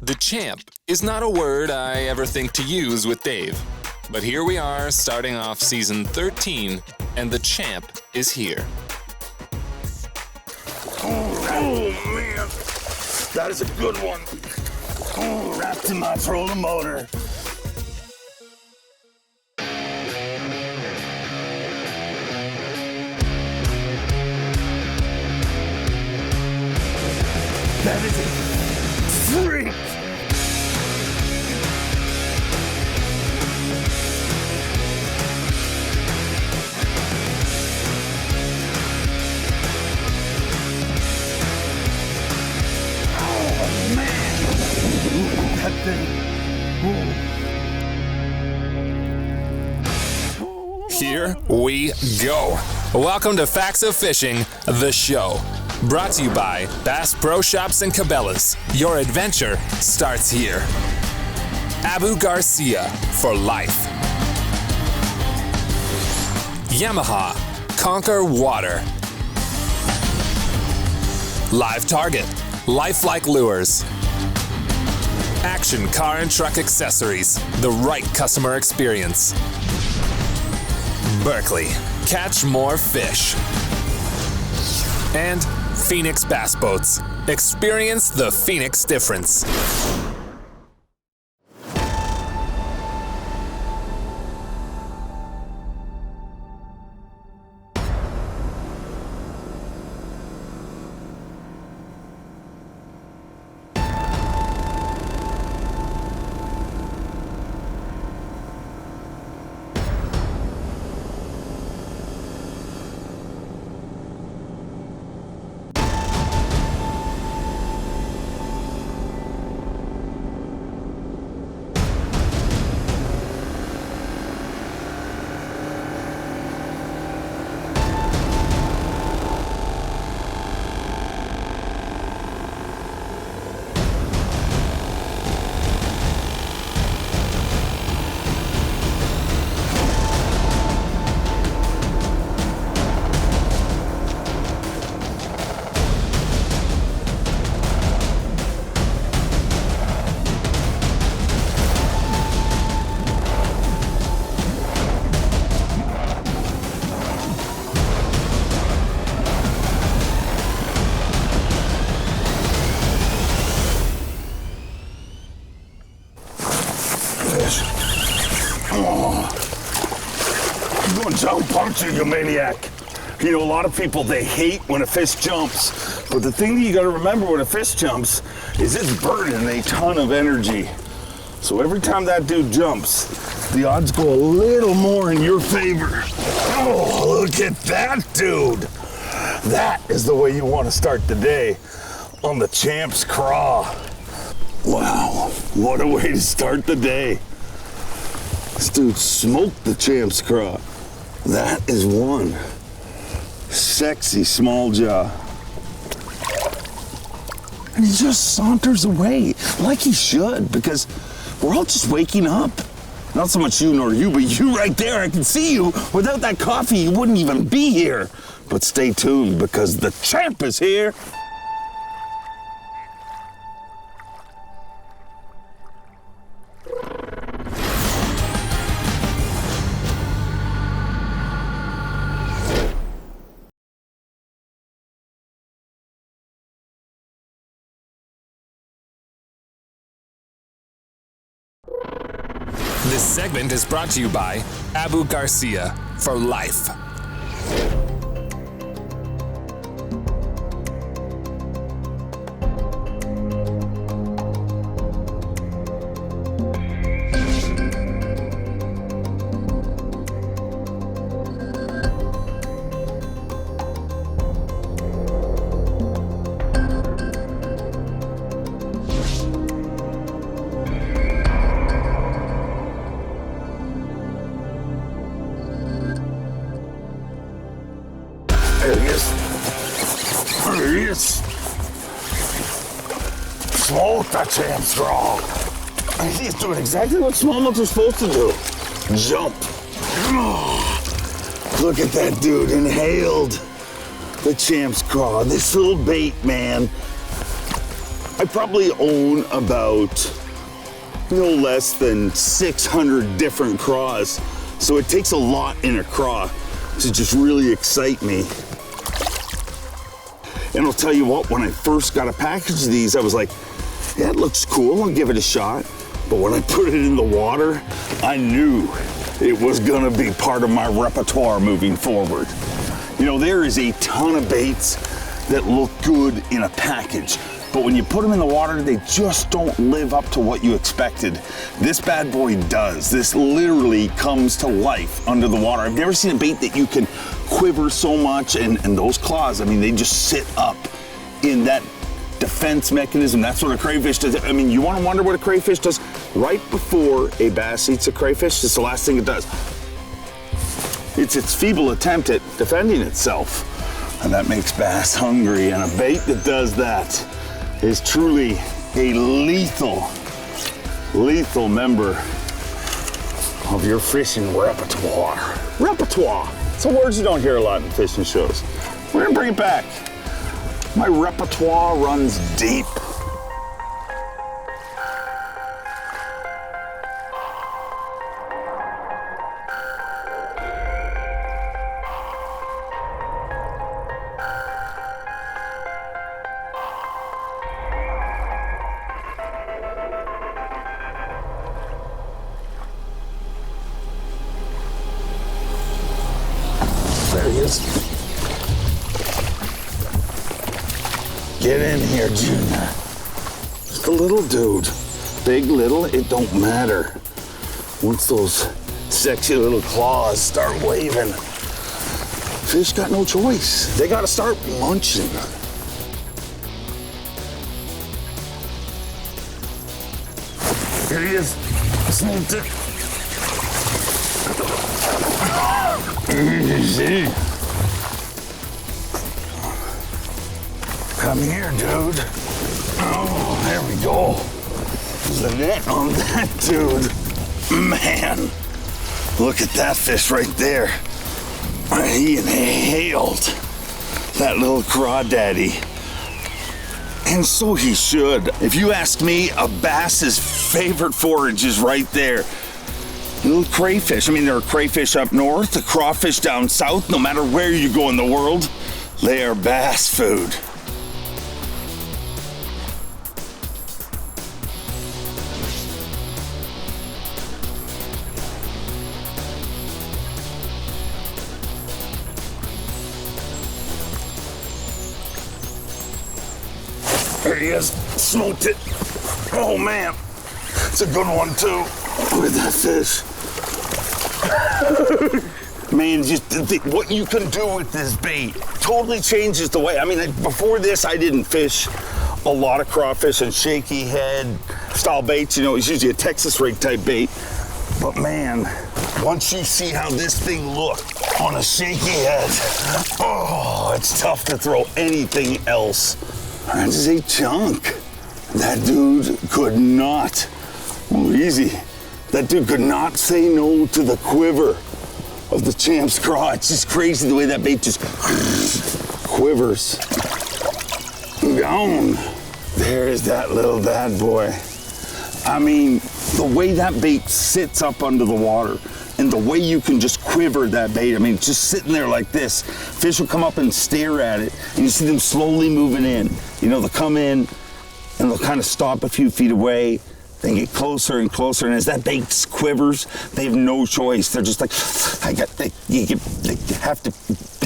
The champ is not a word I ever think to use with Dave. But here we are, starting off season 13, and the champ is here. Oh man, that is a good one. Wrapped in my trolling motor. That is a freak. Oh man, that thing. Here we go. Welcome to Facts of Fishing, the show. Brought to you by Bass Pro Shops and Cabela's. Your adventure starts here. Abu Garcia for life. Yamaha, conquer water. Live Target, lifelike lures. Action car and truck accessories, the right customer experience. Berkley, catch more fish. And Phoenix Bass Boats. Experience the Phoenix difference. Jump, aren't you, you maniac? You know, a lot of people, they hate when a fish jumps. But the thing that you gotta remember when a fish jumps is it's burning a ton of energy. So every time that dude jumps, the odds go a little more in your favor. Oh, look at that dude. That is the way you want to start the day on the Champ's Craw. Wow, what a way to start the day. This dude smoked the Champ's Craw. That is one sexy small jaw. And he just saunters away like he should, because we're all just waking up. Not so much you nor you, but you right there, I can see you. Without that coffee, you wouldn't even be here. But stay tuned, because the champ is here. This segment is brought to you by Abu Garcia for life. Smoke that Champ's Craw. He's doing exactly what smallmouths are supposed to do. Jump. Look at that dude, inhaled the Champ's Craw. This little bait, man. I probably own about no less than 600 different craws. So it takes a lot in a craw to just really excite me. And I'll tell you what, when I first got a package of these, I was like, yeah, it looks cool, I'll give it a shot. But when I put it in the water, I knew it was gonna be part of my repertoire moving forward. You know, there is a ton of baits that look good in a package, but when you put them in the water, they just don't live up to what you expected. This bad boy does. This literally comes to life under the water. I've never seen a bait that you can quiver so much, and those claws, I mean, they just sit up in that defense mechanism. That's what a crayfish does. I mean, you want to wonder what a crayfish does? Right before a bass eats a crayfish, it's the last thing it does. It's its feeble attempt at defending itself. And that makes bass hungry, and a bait that does that is truly a lethal member of your fishing repertoire. Repertoire. It's a word you don't hear a lot in fishing shows. We're gonna bring it back. My repertoire runs deep. There he is. Get in here, Junior. Just a little dude. Big, little, it don't matter. Once those sexy little claws start waving, fish got no choice. They gotta start munching. Here he is. Sneaked it. Easy. Come here, dude. Oh, there we go. There's the net on that dude. Man, look at that fish right there. He inhaled that little crawdaddy. And so he should. If you ask me, a bass's favorite forage is right there. Little crayfish. I mean, there are crayfish up north, the crawfish down south. No matter where you go in the world, they are bass food. There he is. Smoked it. Oh, man. It's a good one, too. Look at that fish. Man, just what you can do with this bait totally changes the way. I mean, before this, I didn't fish a lot of crawfish and shaky head style baits. You know, it's usually a Texas rig type bait. But man, once you see how this thing looked on a shaky head, oh, it's tough to throw anything else. That is a chunk. That dude could not, oh, easy. That dude could not say no to the quiver of the Champ's Craw. It's just crazy the way that bait just quivers. Down. There's that little bad boy. I mean, the way that bait sits up under the water and the way you can just quiver that bait, I mean, just sitting there like this, fish will come up and stare at it, and you see them slowly moving in. You know, they'll come in and they'll kind of stop a few feet away. They get closer and closer, and as that bait quivers, they have no choice. They're just like, they have to,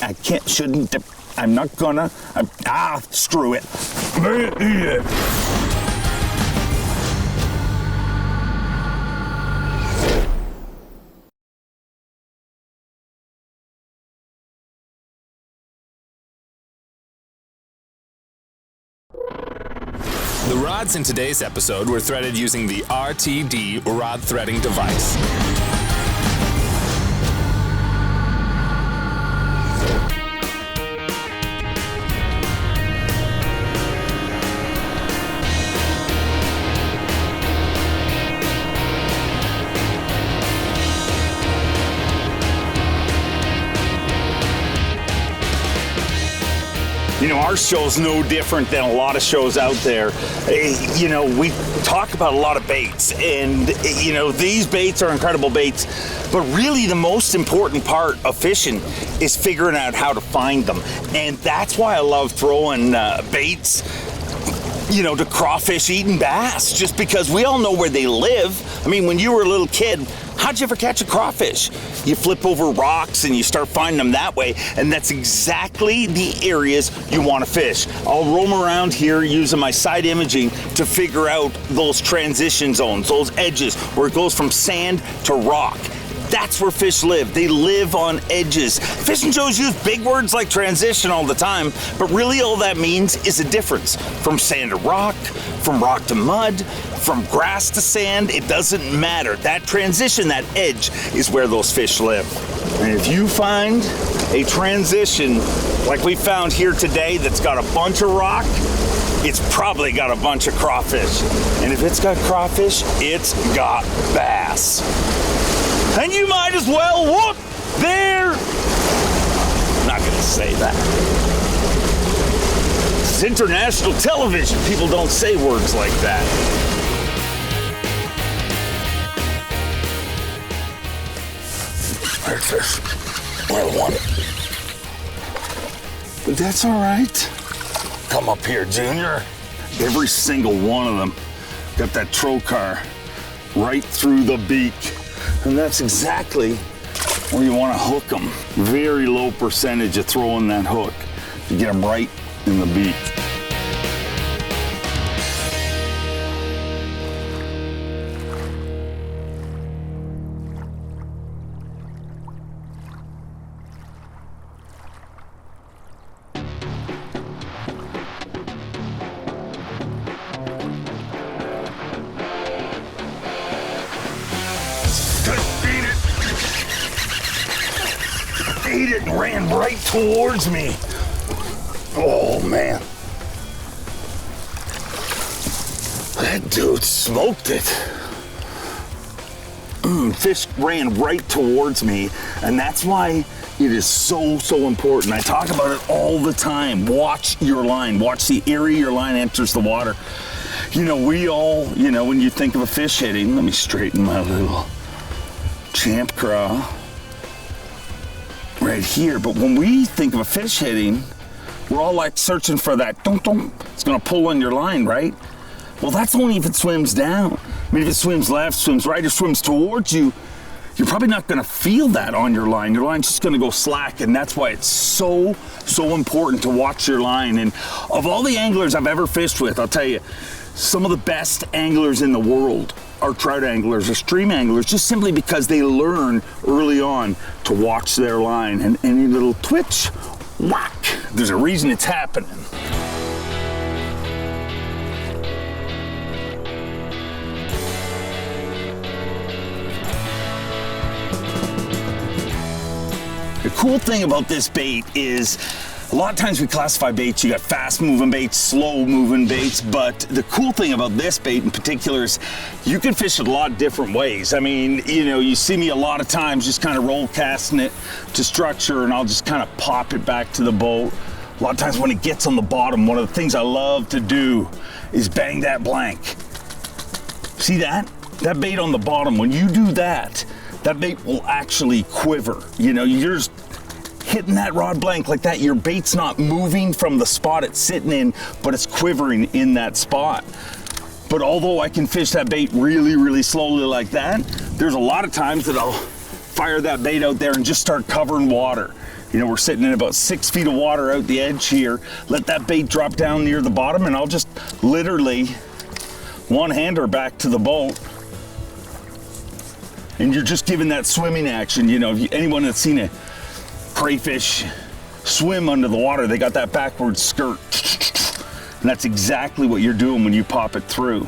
I can't, shouldn't, I'm not gonna, screw it. The rods in today's episode were threaded using the RTD rod threading device. You know, our show's no different than a lot of shows out there. You know, we talk about a lot of baits, and you know, these baits are incredible baits, but really the most important part of fishing is figuring out how to find them. And that's why I love throwing baits, you know, to crawfish eating bass, just because we all know where they live. I mean, when you were a little kid, how'd you ever catch a crawfish? You flip over rocks and you start finding them that way, and that's exactly the areas you want to fish. I'll roam around here using my side imaging to figure out those transition zones, those edges where it goes from sand to rock. That's where fish live. They live on edges. Fishing shows use big words like transition all the time, but really all that means is a difference. From sand to rock, from rock to mud, from grass to sand, it doesn't matter. That transition, that edge, is where those fish live. And if you find a transition like we found here today that's got a bunch of rock, it's probably got a bunch of crawfish. And if it's got crawfish, it's got bass. And you might as well whoop there. I'm not gonna say that. It's international television. People don't say words like that. There's this little one. But that's all right. Come up here, Junior. Every single one of them got that Trokar right through the beak. And that's exactly where you want to hook them. Very low percentage of throwing that hook to get them right in the beak. Ate it and ran right towards me. Oh man. That dude smoked it. Fish ran right towards me, and that's why it is so important. I talk about it all the time. Watch your line. Watch the area your line enters the water. You know, we all, you know, when you think of a fish hitting, let me straighten my little champ craw right here. But when we think of a fish hitting, we're all like searching for that dunk. It's gonna pull on your line, right? Well, that's only if it swims down. I mean, if it swims left, swims right, or swims towards you, you're probably not gonna feel that on your line. Your line's just gonna go slack, and that's why it's so important to watch your line. And of all the anglers I've ever fished with, I'll tell you, some of the best anglers in the world are trout anglers or stream anglers, just simply because they learn early on to watch their line. And any little twitch, whack, there's a reason it's happening. The cool thing about this bait is a lot of times we classify baits, you got fast moving baits, slow moving baits, but the cool thing about this bait in particular is you can fish it a lot of different ways. I mean, you know, you see me a lot of times just kind of roll casting it to structure, and I'll just kind of pop it back to the boat. A lot of times when it gets on the bottom, one of the things I love to do is bang that blank. See that? That bait on the bottom, when you do that, that bait will actually quiver. You know, you're just hitting that rod blank like that. Your bait's not moving from the spot it's sitting in, but it's quivering in that spot. But although I can fish that bait really slowly like that, there's a lot of times that I'll fire that bait out there and just start covering water. You know, we're sitting in about 6 feet of water out the edge here. Let that bait drop down near the bottom, and I'll just literally one-hander back to the boat. And you're just giving that swimming action. You know, anyone that's seen a crayfish swim under the water, they got that backward skirt. And that's exactly what you're doing when you pop it through.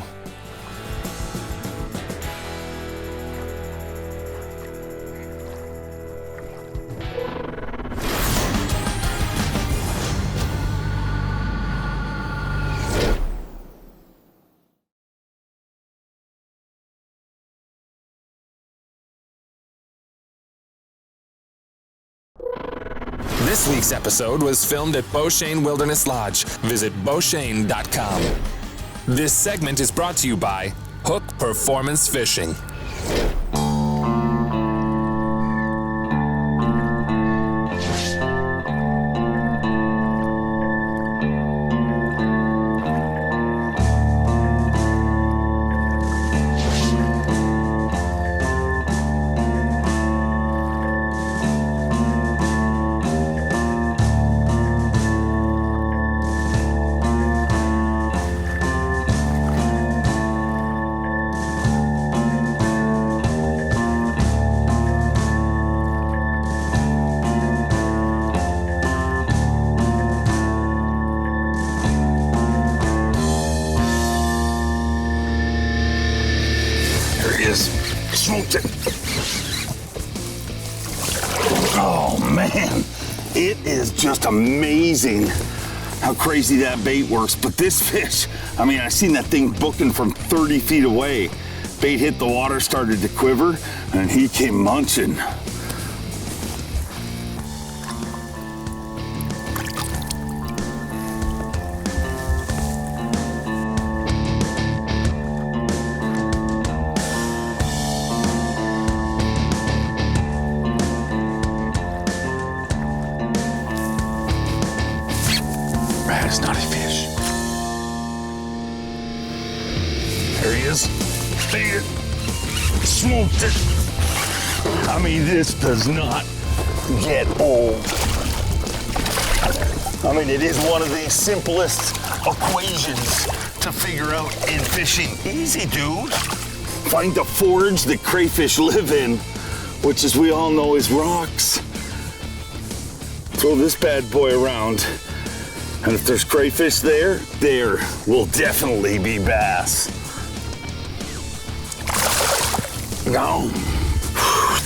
This week's episode was filmed at Beauchene Wilderness Lodge. Visit beauchene.com. This segment is brought to you by Hook Performance Fishing. Smoked it. Oh man, it is just amazing how crazy that bait works. But this fish, I mean, I seen that thing booking from 30 feet away. Bait hit the water, started to quiver, and he came munching. Snotty fish. There he is. There. Smoked it. I mean, this does not get old. I mean, it is one of the simplest equations to figure out in fishing. Easy, dude. Find the forage that crayfish live in, which, as we all know, is rocks. Throw this bad boy around. And if there's crayfish there will definitely be bass. Now,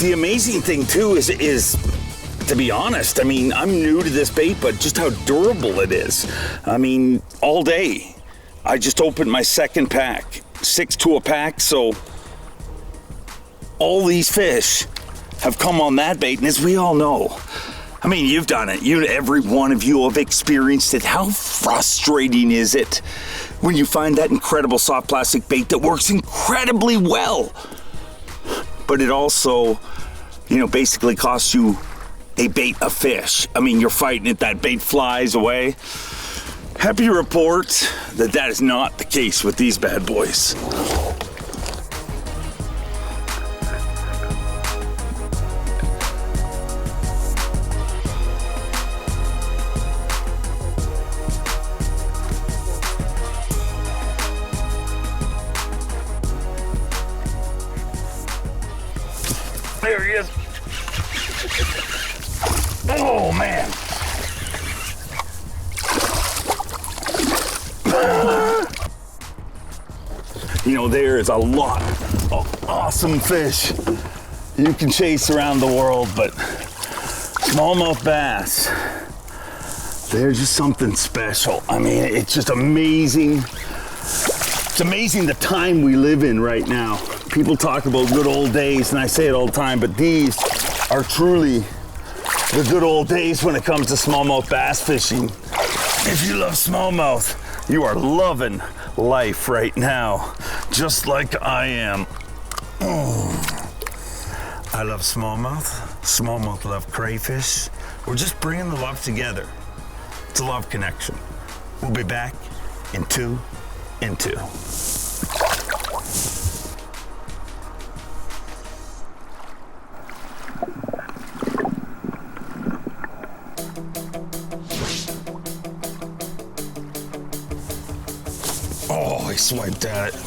the amazing thing too is, to be honest, I mean, I'm new to this bait, but just how durable it is. I mean, all day. I just opened my second pack, 6 to a pack, so all these fish have come on that bait, and as we all know, I mean, you've done it. Every one of you have experienced it. How frustrating is it when you find that incredible soft plastic bait that works incredibly well, but it also, basically costs you a bait of fish. I mean, you're fighting it, that bait flies away. Happy to report that is not the case with these bad boys. There he is. Oh, man. There is a lot of awesome fish you can chase around the world, but smallmouth bass, they're just something special. I mean, it's just amazing. It's amazing the time we live in right now. People talk about good old days, and I say it all the time, but these are truly the good old days when it comes to smallmouth bass fishing. If you love smallmouth, you are loving life right now, just like I am. I love smallmouth. Smallmouth love crayfish. We're just bringing the love together. It's a love connection. We'll be back in 2 and 2. Oh, I swiped at it.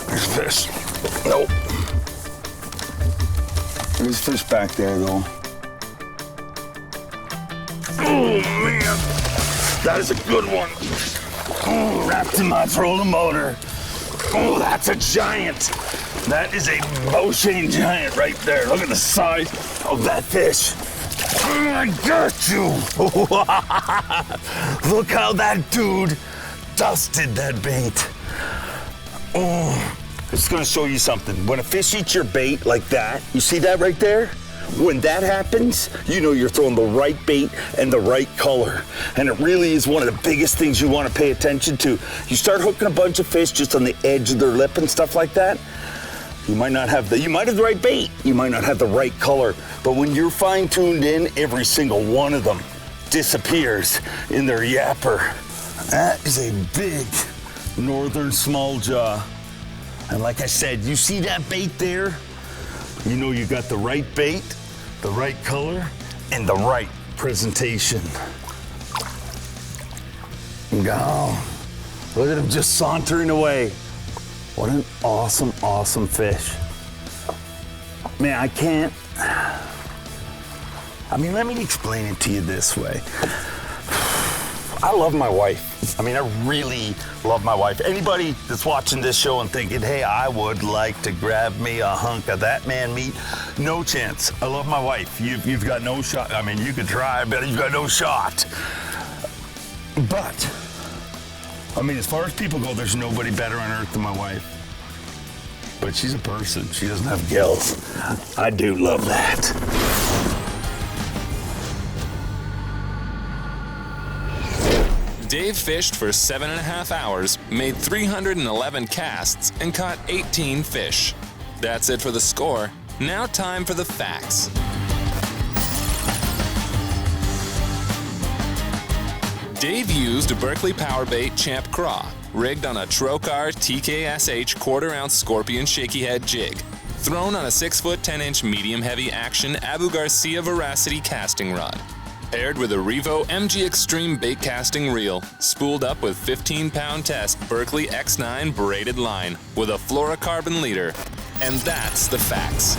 There's fish. Nope. There's fish back there, though. Oh, man. That is a good one. Oh, wrapped in my trolling motor. Oh, that's a giant. That is a Beauchene giant right there. Look at the size of that fish. I got you. Look how that dude dusted that bait. Oh, It's gonna show you something. When a fish eats your bait like that, you see that right there? When that happens, you know you're throwing the right bait and the right color. And it really is one of the biggest things you want to pay attention to. You start hooking a bunch of fish just on the edge of their lip and stuff like that, you might have the right bait, you might not have the right color, but when you're fine-tuned in, every single one of them disappears in their yapper. That is a big northern small jaw. And like I said, you see that bait there? You know you got the right bait, the right color, and the right presentation. Go. Look at him just sauntering away. What an awesome, awesome fish. Man, let me explain it to you this way. I love my wife. I really love my wife. Anybody that's watching this show and thinking, hey, I would like to grab me a hunk of that man meat, no chance. I love my wife. You've got no shot. You could try, but you've got no shot. But, as far as people go, there's nobody better on earth than my wife. But she's a person. She doesn't have gills. I do love that. Dave fished for 7.5 hours, made 311 casts, and caught 18 fish. That's it for the score. Now time for the facts. Dave used a Berkley Powerbait Champ Craw, rigged on a Trokar TKSH 1/4 ounce Scorpion shaky head jig, thrown on a 6-foot 10-inch medium-heavy action Abu Garcia Veracity casting rod. Paired with a Revo MGXtreme bait casting reel, spooled up with 15-pound test Berkley X9 braided line with a fluorocarbon leader. And that's the facts.